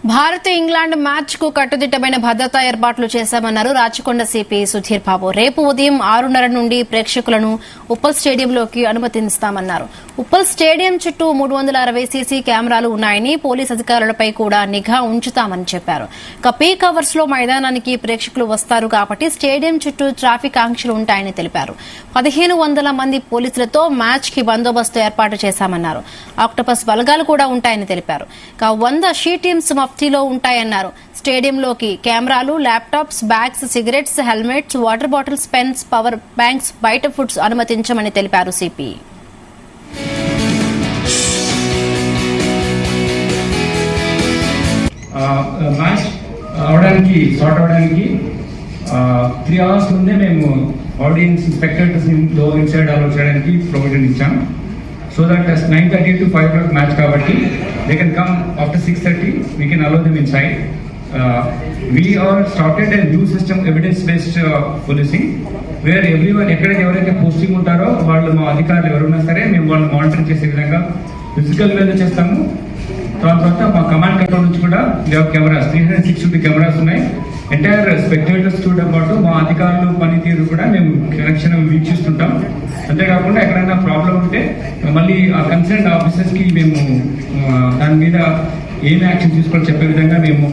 Bharat England match కు కట్టుదిట్టమైన భద్రతా ఏర్పాట్లు చేశామన్నారు రాచకొండ సిపి సుధీర్ బాబు. రేపు ఉదయం 6:30 నుండి ప్రేక్షకులను ఉప్పల్ స్టేడియంలోకి అనుమతిస్తామన్నారు. ఉప్పల్ స్టేడియం చుట్టూ 360 సీసీ కెమెరాలు ఉన్నాయని, పోలీస్ అధికారులపై కూడా నిఘా ఉంచుతామని చెప్పారు. పీక్ అవర్స్ లో మైదానానికి ప్రేక్షకులు వస్తారు కాబట్టి స్టేడియం చుట్టూ ట్రాఫిక్ ఆంక్షలు ఉంటాయని తెలిపారు. 1500 మంది పోలీసులతో మ్యాచ్ కి బందోబస్తు ఏర్పాటు చేశామన్నారు. ఆక్టోపస్ బలగాలు కూడా ఉంటాయని తెలిపారు. 100 షీ టీమ్స్ మఫ్తీలో ఉంటాయన్నారు. స్టేడియంలోకి కెమెరాలు, laptops, bags, cigarettes, helmets, water bottles, pens, power banks, బయట ఫుడ్స్ అనుమతించమని తెలిపారు సిపి. మ్యాచ్ అవడానికి సార్ట్ అవడానికి 3 అవర్స్ ముందే మేము ఆడియన్స్ స్పెక్టేటర్స్ ఇన్సైడ్ అలౌ చేయడానికి ప్రొవిజన్ ఇచ్చాం. So that as 9:30 to 5 o'clock match kabatti, they can come after 6:30. We can allow them inside. We are started a new system, evidence-based policing, where everyone ఎవరైతే posting ఉంటారో వాళ్ళు మా అధికారులు ఎవరున్నా సరే మేము వాళ్ళు మానిటర్ చేసే విధంగా ఫిజికల్ గా చేస్తాము. తర్వాత మా కమాండ్ కంట్రోల్ నుంచి కూడా కెమెరాస్ 360 కెమెరాస్ ఉన్నాయి. ఎంటైర్ స్పెక్టేటర్స్ తో పాటు మా అధికారులు పనితీరు కూడా మేము కనెక్షన్ వీక్షిస్తుంటాం. అంతేకాకుండా ఎక్కడైనా ప్రాబ్లం ఉంటే మళ్ళీ ఆ కన్సర్న్ ఆఫీసర్స్ కి మేము దాని మీద ఏం యాక్షన్ తీసుకోవాలో చెప్పే విధంగా మేము